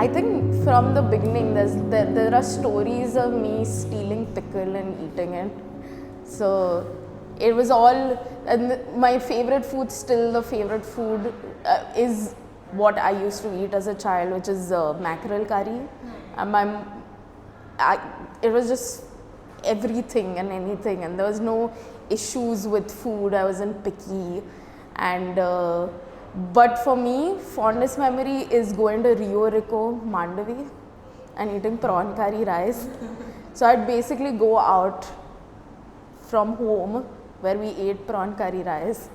I think from the beginning, there are stories of me stealing pickle and eating it. So it was all, and my favorite food, still the favorite food is what I used to eat as a child, which is mackerel curry. And it was just everything and anything, and there was no issues with food. I wasn't picky, and but for me, fondest memory is going to Rio Rico, Mandavi, and eating prawn curry rice. So I'd basically go out from home where we ate prawn curry rice.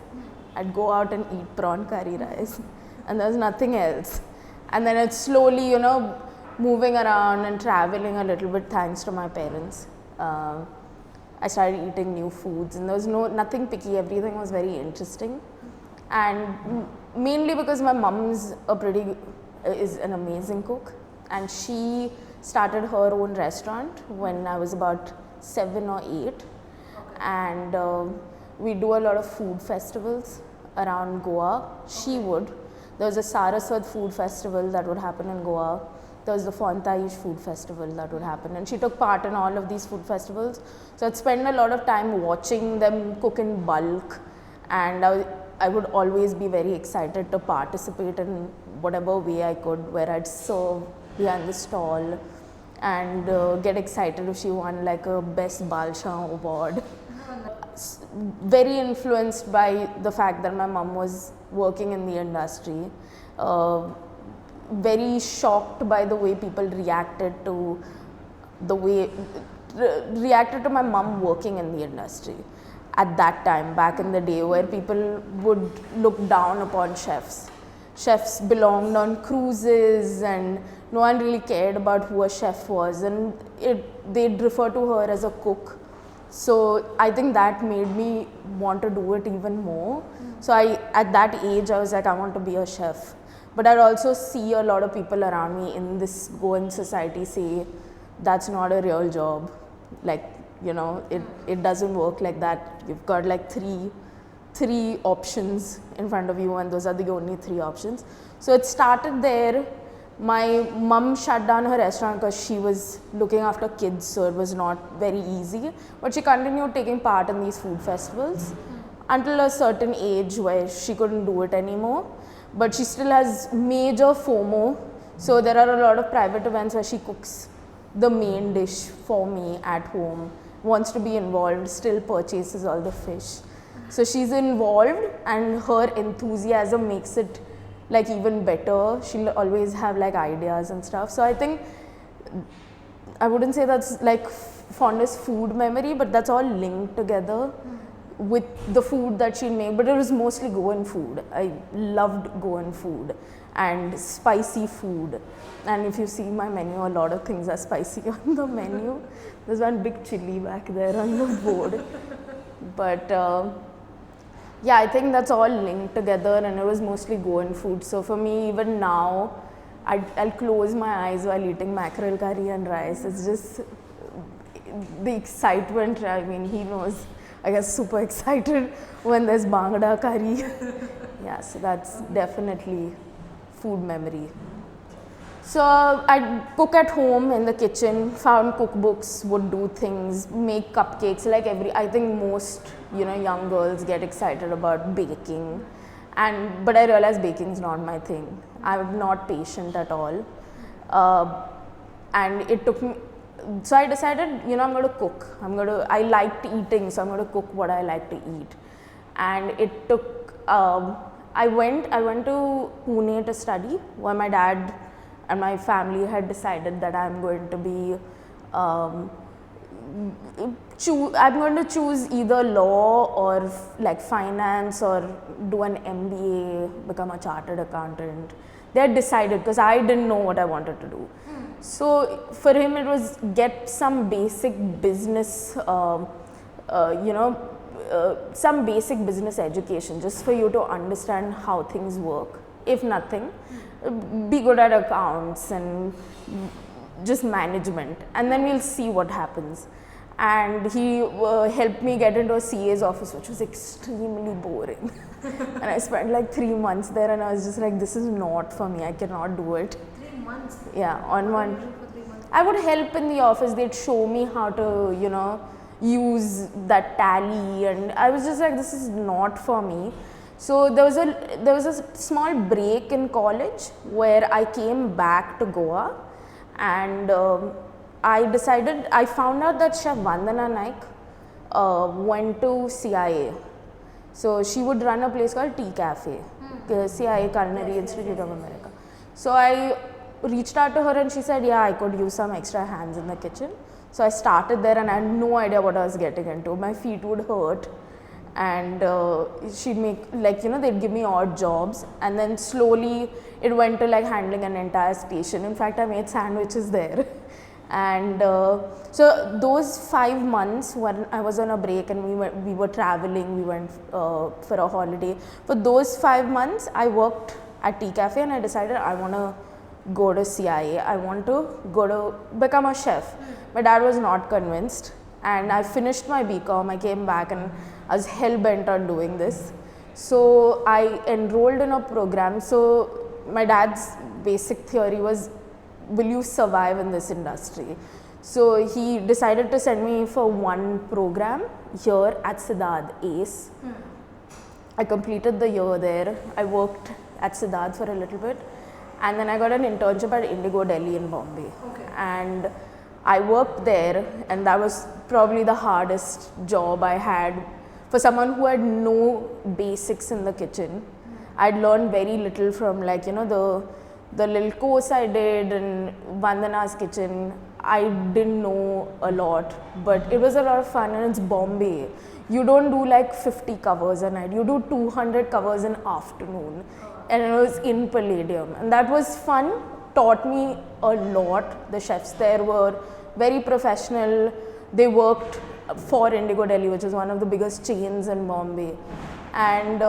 I'd go out and eat prawn curry rice, and there was nothing else. And then it's slowly, moving around and traveling a little bit thanks to my parents. I started eating new foods, and there was nothing picky. Everything was very interesting, and mainly because my mom's is an amazing cook, and she started her own restaurant when I was about 7 or 8, and we do a lot of food festivals around Goa. There was a Saraswat food festival that would happen in Goa. There was the Fontaish food festival that would happen, and she took part in all of these food festivals. So I'd spend a lot of time watching them cook in bulk, and I would always be very excited to participate in whatever way I could, where I'd serve behind the stall and get excited if she won like a best Balsha award. Very influenced by the fact that my mom was working in the industry. Very shocked by the way people reacted to my mom working in the industry at that time, back in the day, where people would look down upon chefs. Chefs belonged on cruises, and no one really cared about who a chef was, and they'd refer to her as a cook. So I think that made me want to do it even more. So at that age, I was like, I want to be a chef. But I'd also see a lot of people around me in this Goan society say, that's not a real job. Like, it doesn't work like that. You've got like three options in front of you, and those are the only 3 options. So it started there. My mum shut down her restaurant because she was looking after kids, so it was not very easy. But she continued taking part in these food festivals until a certain age where she couldn't do it anymore. But she still has major FOMO, so there are a lot of private events where she cooks the main dish for me at home, wants to be involved, still purchases all the fish. So she's involved, and her enthusiasm makes it like even better. She'll always have like ideas and stuff. So I think, I wouldn't say that's like fondest food memory, but that's all linked together with the food that she made. But it was mostly Goan food. I loved Goan food and spicy food. And if you see my menu, a lot of things are spicy on the menu. There's one big chili back there on the board. But yeah, I think that's all linked together, and it was mostly Goan food. So for me, even now, I'll close my eyes while eating mackerel curry and rice. It's just the excitement. I mean, he knows I get super excited when there's bangda curry. Yeah, so that's definitely food memory. So I'd cook at home in the kitchen, found cookbooks, would do things, make cupcakes. Like I think most young girls get excited about baking, but I realized baking is not my thing. I'm not patient at all, and it took me. So I decided, I'm going to cook. I liked eating, so I'm going to cook what I like to eat. And it took. I went to Pune to study, where my dad and my family had decided that I'm going to be, I'm going to choose either law or like finance, or do an MBA, become a chartered accountant. They had decided, because I didn't know what I wanted to do. So for him it was get some basic business, some basic business education, just for you to understand how things work. If nothing, be good at accounts and just management, and then we'll see what happens. And he helped me get into a CA's office, which was extremely boring. And I spent like 3 months there, and I was just like, this is not for me, I cannot do it. 3 months? Yeah, on What one. did you do for 3 months? I would help in the office. They'd show me how to, you know, use that tally, and I was just like, this is not for me. So there was a small break in college where I came back to Goa, and I found out that Chef Vandana Naik went to CIA. So she would run a place called Tea Cafe, CIA Culinary Institute of America. So I reached out to her and she said, yeah, I could use some extra hands in the kitchen. So I started there and I had no idea what I was getting into. My feet would hurt, and she'd make, like, you know, they'd give me odd jobs, and then slowly it went to like handling an entire station. In fact, I made sandwiches there. And so those 5 months when I was on a break and we were traveling, we went for a holiday. For those 5 months, I worked at Tea Cafe and I decided I want to go to CIA. I want to become a chef. My dad was not convinced, and I finished my BCom. I came back and I was hell bent on doing this. So I enrolled in a program. So my dad's basic theory was, will you survive in this industry? So he decided to send me for one program here at Siddharth ACE. I completed the year there. I worked at Siddharth for a little bit, and then I got an internship at Indigo Delhi in Bombay. Okay. And I worked there, and that was probably the hardest job I had for someone who had no basics in the kitchen. I'd learned very little from, like, you know, the little course I did in Vandana's kitchen. I didn't know a lot, but it was a lot of fun, and it's Bombay. You don't do like 50 covers a night, you do 200 covers an afternoon, and it was in Palladium, and that was fun, taught me a lot. The chefs there were very professional. They worked for Indigo Delhi, which is one of the biggest chains in Bombay, and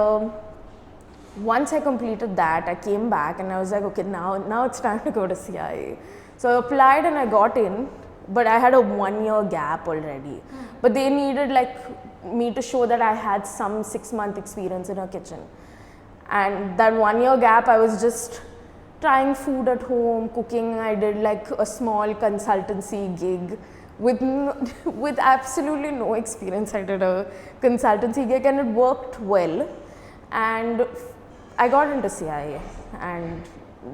once I completed that, I came back and I was like, okay, now it's time to go to CIA. So I applied and I got in, but I had a 1-year gap already. But they needed like me to show that I had some 6-month experience in a kitchen. And that 1-year gap, I was just trying food at home, cooking. I did like a small consultancy gig with absolutely no experience. I did a consultancy gig and it worked well. And I got into CIA, and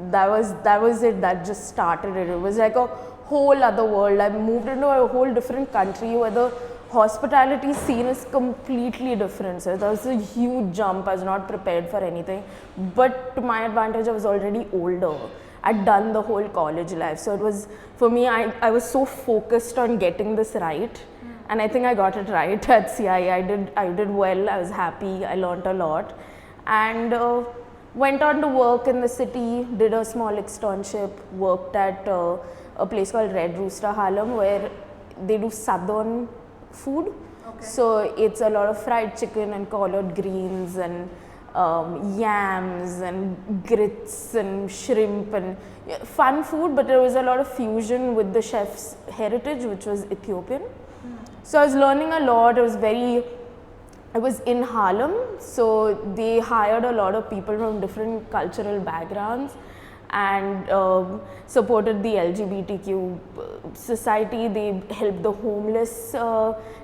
that was it. That just started it. It was like a whole other world. I moved into a whole different country where the hospitality scene is completely different. So that was a huge jump. I was not prepared for anything, but to my advantage, I was already older. I'd done the whole college life, so it was, for me, I was so focused on getting this right, and I think I got it right at CIA. I did well. I was happy. I learned a lot. And went on to work in the city, did a small externship, worked at a place called Red Rooster Harlem, where they do southern food. Okay. So it's a lot of fried chicken and collard greens and yams and grits and shrimp and fun food, but there was a lot of fusion with the chef's heritage, which was Ethiopian. So I was learning a lot. I was in Harlem, so they hired a lot of people from different cultural backgrounds and supported the LGBTQ society. They helped the homeless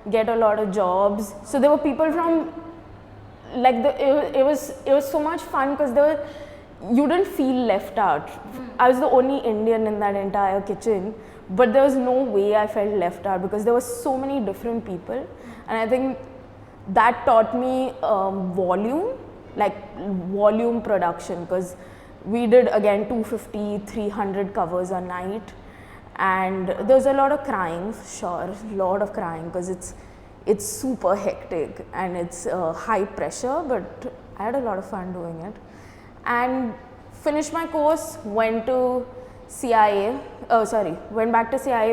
get a lot of jobs. So there were people from, like, it was so much fun because you didn't feel left out. I was the only Indian in that entire kitchen, but there was no way I felt left out because there were so many different people, and I think that taught me volume production, because we did again 250, 300 covers a night, and there was a lot of crying, sure, a lot of crying, because it's super hectic and it's high pressure, but I had a lot of fun doing it. And finished my course, went back to CIA,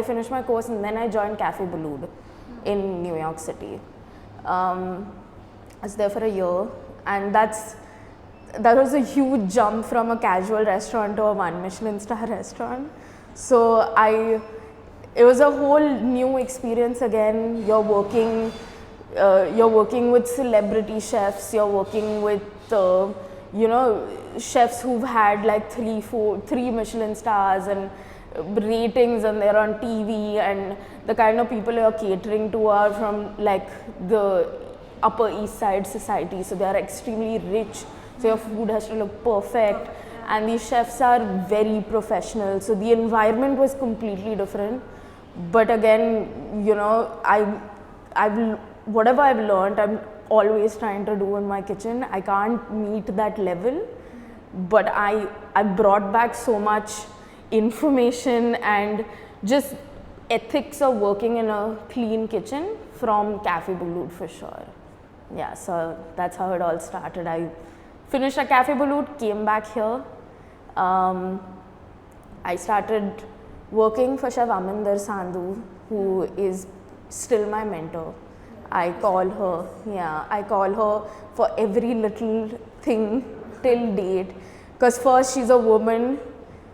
finished my course, and then I joined Café Boulud in New York City. I was there for a year, and that was a huge jump from a casual restaurant to a 1 Michelin star restaurant. So it was a whole new experience again. You're working with celebrity chefs, you're working with chefs who've had like 3 Michelin stars and ratings, and they're on TV, and the kind of people you're catering to are from like the Upper East Side society, so they are extremely rich, so your food has to look perfect, and these chefs are very professional, so the environment was completely different. But again, whatever I've learned, I'm always trying to do in my kitchen. I can't meet that level, but I brought back so much information and just ethics of working in a clean kitchen from Café Balut for sure. Yeah, so that's how it all started. I finished at Café Balut, came back here. I started working for Chef Aminder Sandhu, who is still my mentor. I call her for every little thing till date. Because first, she's a woman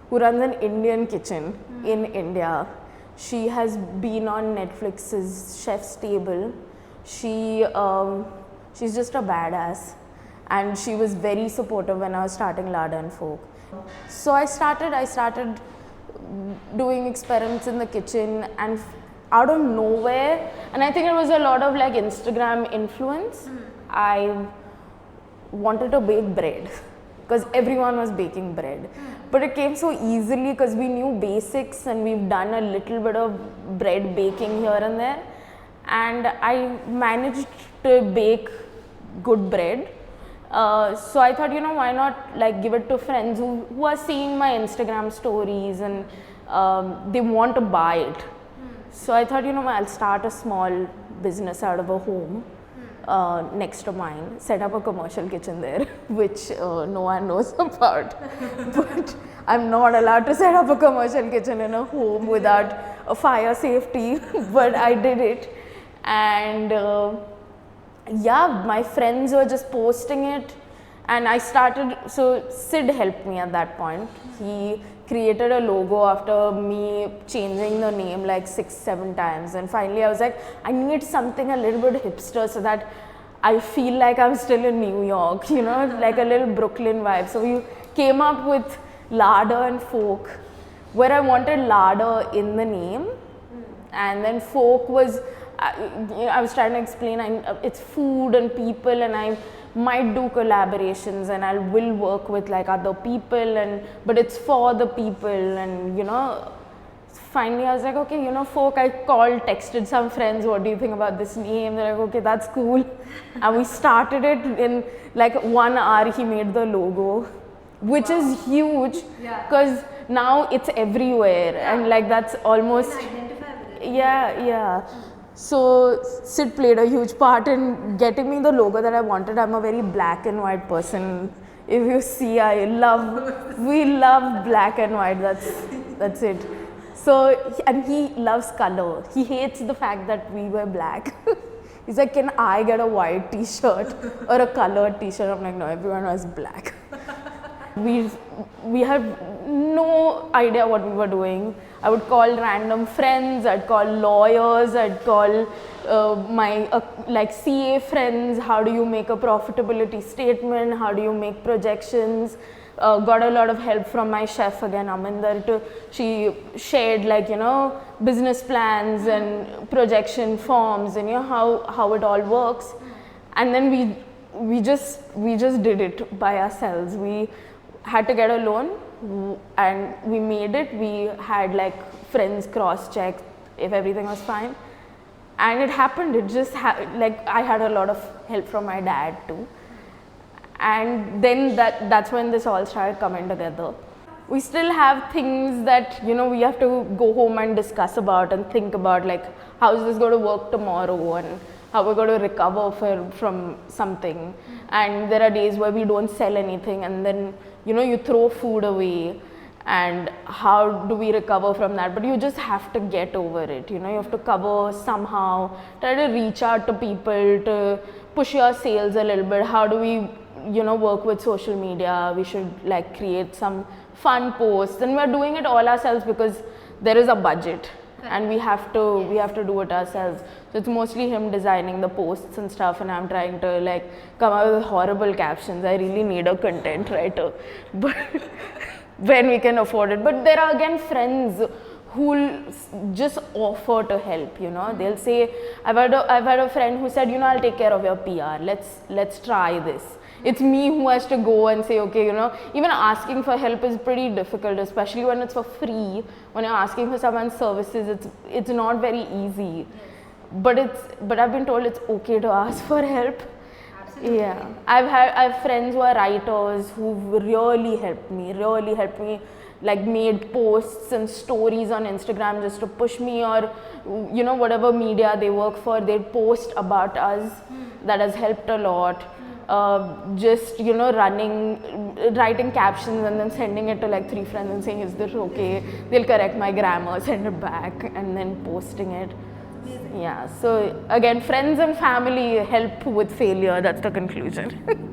who runs an Indian kitchen in India. She has been on Netflix's Chef's Table. She's just a badass, and she was very supportive when I was starting Larder Folk. So I started doing experiments in the kitchen, and out of nowhere, and I think it was a lot of like Instagram influence, I wanted to bake bread because everyone was baking bread. But it came so easily because we knew basics and we've done a little bit of bread baking here and there, and I managed to bake good bread. So I thought, why not like give it to friends who are seeing my Instagram stories and they want to buy it. So I thought, I'll start a small business out of a home next to mine, set up a commercial kitchen there, which no one knows about. But I'm not allowed to set up a commercial kitchen in a home without a fire safety, but I did it. And my friends were just posting it, and I started, so Sid helped me at that point. He created a logo after me changing the name like 6-7 times, and finally I was like, I need something a little bit hipster so that I feel like I'm still in New York, like a little Brooklyn vibe. So we came up with Larder Folk, where I wanted larder in the name, and then folk was, I was trying to explain, it's food and people, and I might do collaborations and I will work with like other people, but it's for the people, and finally I was like, okay, folk, I texted some friends, what do you think about this name? They're like, okay, that's cool. And we started it in like 1 hour, he made the logo, which is huge because now it's everywhere, and like that's almost, So Sid played a huge part in getting me the logo that I wanted. I'm a very black and white person. If you see, we love black and white, that's it. So, and he loves color. He hates the fact that we were black. He's like, can I get a white t-shirt or a colored t-shirt? I'm like, no, everyone was black. We had no idea what we were doing. I would call random friends, I'd call lawyers, I'd call my like CA friends, how do you make a profitability statement, how do you make projections. Got a lot of help from my chef again, Aminder. She shared like, business plans and projection forms and how it all works. And then we just did it by ourselves. We had to get a loan and we made it. We had like friends cross-check if everything was fine, and it happened. It just like I had a lot of help from my dad too, and then that's when this all started coming together. We still have things that we have to go home and discuss about and think about, like how is this going to work tomorrow and how we're going to recover from something. And there are days where we don't sell anything, and then you throw food away, and how do we recover from that? But you just have to get over it. You have to cover somehow, try to reach out to people to push your sales a little bit. How do we work with social media? We should like create some fun posts, and we're doing it all ourselves because there is a budget and we have to do it ourselves. So it's mostly him designing the posts and stuff, and I'm trying to like come up with horrible captions. I really need a content writer, but when we can afford it. But there are again friends who'll just offer to help, you know. They'll say, I've had a friend who said, you know, I'll take care of your PR. Let's try this. It's me who has to go and say, okay, you know, even asking for help is pretty difficult, especially when it's for free. When you're asking for someone's services, it's not very easy. But I've been told it's okay to ask for help. Absolutely. Yeah, I have friends who are writers who've really helped me, like made posts and stories on Instagram just to push me, or you know, whatever media they work for, they'd post about us. That has helped a lot. Just, you know, writing captions and then sending it to like 3 friends and saying, is this okay? They'll correct my grammar, send it back, and then posting it. Yeah, so again, friends and family help with failure. That's the conclusion.